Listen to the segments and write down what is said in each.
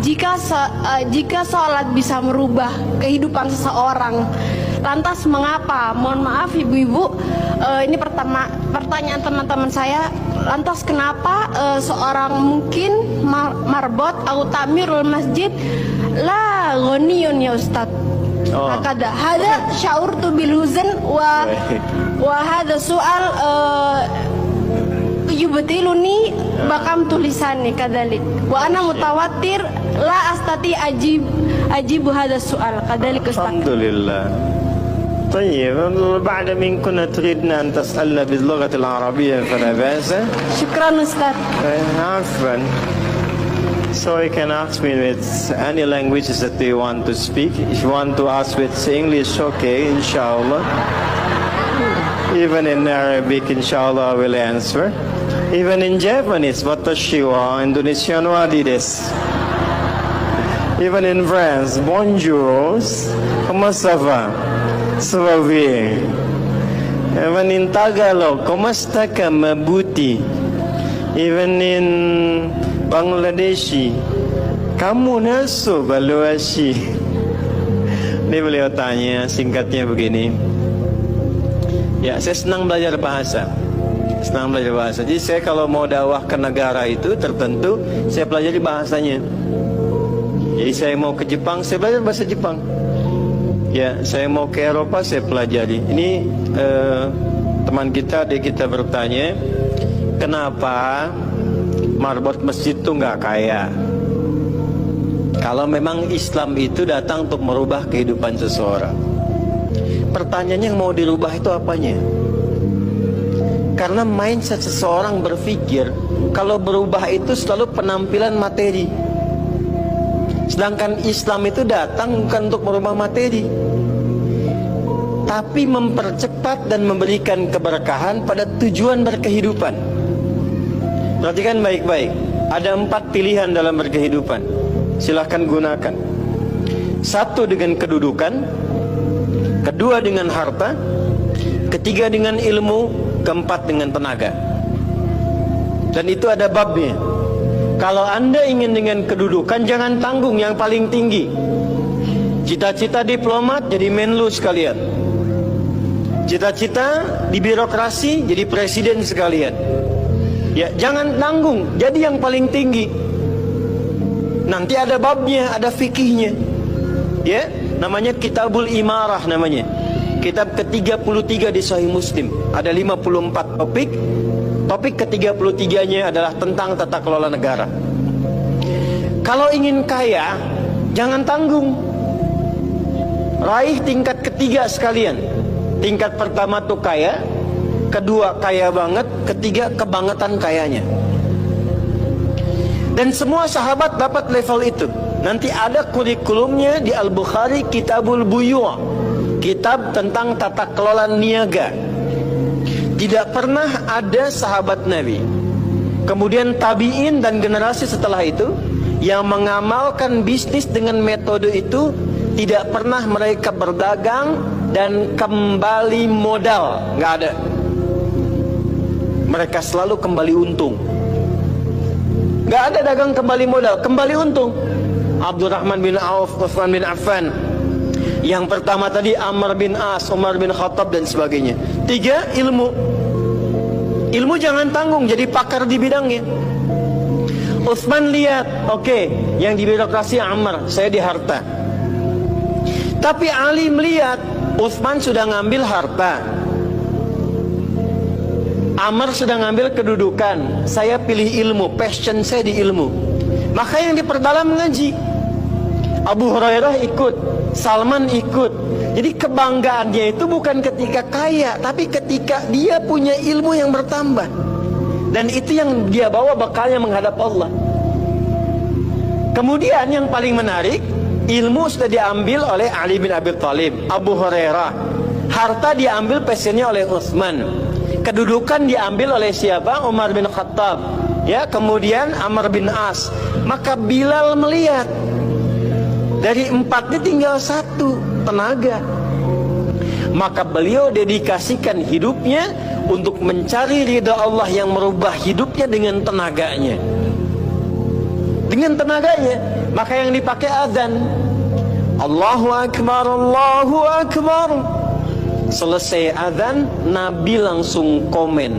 jika sholat bisa merubah kehidupan seseorang, lantas mengapa? Mohon maaf ibu-ibu, ini pertanyaan teman-teman saya. Lantas kenapa seorang mungkin marbot atau tamirul masjid la ghaniyun ya Ustaz? Hakada hada sya'urtu bil huzn wa hada soal yubtiluni bakam tulisannya kadalik wa ana mutawatir la astati ajibu hada soal kadalik Ustaz. Alhamdulillah. طيب بعد من كنا تريدنا أن تسألنا باللغة العربية فلا بأس. شكرا أستاذ. عفوا. So you can ask me with any languages that you want to speak. If you want to ask with English, okay, inshallah. Even in Arabic, inshallah, I will answer. Even in Japanese, watashi wa Indonesian wa desu. Even in France, bonjour, comment ça va? Suavi. Even in Tagalog, kumusta ka mabuti? Even in Bangladeshi, kamu naso baluashi. Ini beliau tanya, singkatnya begini. Ya, saya senang belajar bahasa. Jadi saya kalau mau dakwah ke negara itu tertentu, saya pelajari bahasanya. Jadi saya mau ke Jepang, saya belajar bahasa Jepang. Ya, saya mau ke Eropa, saya pelajari. Ini teman kita, dia kita bertanya, kenapa marbot masjid itu nggak kaya? Kalau memang Islam itu datang untuk merubah kehidupan seseorang, pertanyaannya yang mau dirubah itu apanya? Karena mindset seseorang berpikir kalau berubah itu selalu penampilan materi. Sedangkan Islam itu datang bukan untuk merubah materi, tapi mempercepat dan memberikan keberkahan pada tujuan berkehidupan. Perhatikan baik-baik. Ada 4 pilihan dalam berkehidupan. Silahkan gunakan. 1 dengan kedudukan, 2 dengan harta, 3 dengan ilmu, 4 dengan tenaga. Dan itu ada babnya. Kalau Anda ingin dengan kedudukan, jangan tanggung yang paling tinggi. Cita-cita diplomat jadi menlu sekalian. Cita-cita di birokrasi jadi presiden sekalian. Ya, jangan tanggung, jadi yang paling tinggi. Nanti ada babnya, ada fikihnya. Ya, namanya Kitabul Imarah namanya. Kitab ke-33 di Sahih Muslim. Ada 54 topik. Topik ke-33-nya adalah tentang tata kelola negara. Kalau ingin kaya, jangan tanggung. Raih tingkat ketiga sekalian. Tingkat pertama tuh kaya, kedua kaya banget, ketiga kebangetan kayanya. Dan semua sahabat dapat level itu. Nanti ada kurikulumnya di Al-Bukhari, Kitabul Buyu', kitab tentang tata kelola niaga. Tidak pernah ada sahabat Nabi, kemudian tabi'in dan generasi setelah itu yang mengamalkan bisnis dengan metode itu. Tidak pernah mereka berdagang dan kembali modal, nggak ada. Mereka selalu kembali untung. Nggak ada dagang kembali modal, kembali untung. Abdurrahman bin Auf, Utsman bin Affan. Yang pertama tadi Amr bin As, Umar bin Khattab dan sebagainya. 3, ilmu. Ilmu jangan tanggung, jadi pakar di bidangnya. Utsman lihat, oke, yang di birokrasi Amr, saya di harta. Tapi Ali melihat Utsman sudah ngambil harta, Amr sudah ngambil kedudukan, saya pilih ilmu, passion saya di ilmu. Maka yang diperdalam ngaji. Abu Hurairah ikut, Salman ikut. Jadi kebanggaannya itu bukan ketika kaya, tapi ketika dia punya ilmu yang bertambah. Dan itu yang dia bawa bekalnya menghadap Allah. Kemudian yang paling menarik, ilmu sudah diambil oleh Ali bin Abi Thalib, Abu Hurairah. Harta diambil passionnya oleh Utsman. Kedudukan diambil oleh siapa? Umar bin Khattab. Ya, kemudian Amr bin As. Maka Bilal melihat dari 4 ini tinggal 1, tenaga. Maka beliau dedikasikan hidupnya untuk mencari ridha Allah yang merubah hidupnya dengan tenaganya. dengan tenaganya. Maka yang dipakai adzan. Allahu Akbar, Allahu Akbar. Selesai adzan, Nabi langsung komen,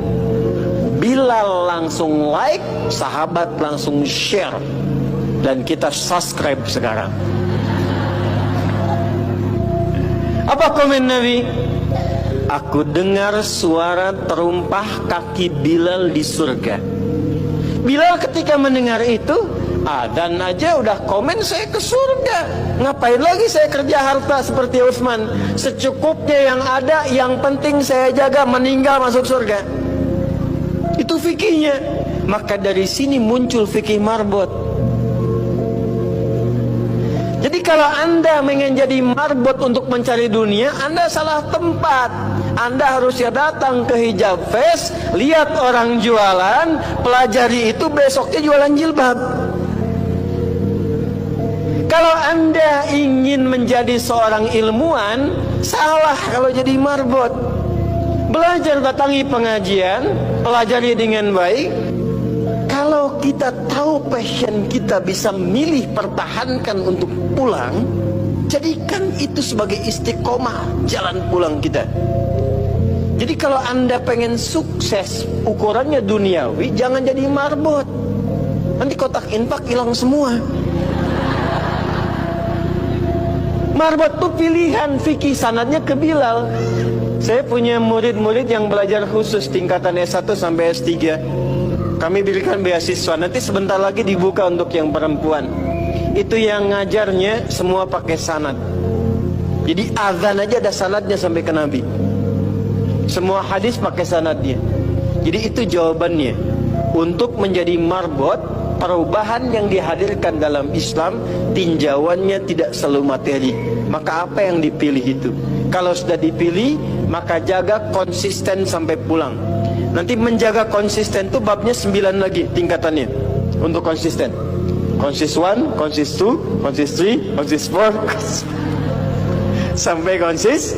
Bilal langsung like, sahabat langsung share, dan kita subscribe sekarang. Apa komen Nabi? Aku dengar suara terumpah kaki Bilal di surga. Bilal ketika mendengar itu, adzan aja udah komen saya ke surga. Ngapain lagi saya kerja harta seperti Utsman? Secukupnya yang ada, yang penting saya jaga, meninggal masuk surga. Itu fikihnya. Maka dari sini muncul fikih marbot. Jadi kalau Anda ingin jadi marbot untuk mencari dunia, Anda salah tempat. Anda harusnya datang ke Hijab Fest, lihat orang jualan, pelajari itu, besoknya jualan jilbab. Kalau Anda ingin menjadi seorang ilmuwan, salah kalau jadi marbot. Belajar, datangi pengajian, pelajari dengan baik. Kalau kita tahu passion kita, bisa milih pertahankan untuk pulang, jadikan itu sebagai istiqomah jalan pulang kita. Jadi kalau Anda pengen sukses, ukurannya duniawi, jangan jadi marbot. Nanti kotak infak hilang semua. Marbot itu pilihan, fikih sanadnya ke Bilal. Saya punya murid-murid yang belajar khusus tingkatan S1 sampai S3. Kami berikan beasiswa, nanti sebentar lagi dibuka untuk yang perempuan. Itu yang ngajarnya semua pakai sanad. Jadi azan aja ada sanadnya sampai ke Nabi. Semua hadis pakai sanadnya. Jadi itu jawabannya. Untuk menjadi marbot, perubahan yang dihadirkan dalam Islam, tinjauannya tidak selalu materi. Maka apa yang dipilih itu? Kalau sudah dipilih, maka jaga konsisten sampai pulang. Nanti menjaga konsisten itu babnya 9 lagi tingkatannya untuk konsisten. Konsis 1, konsis 2, konsis 3, konsis 4 sampai konsis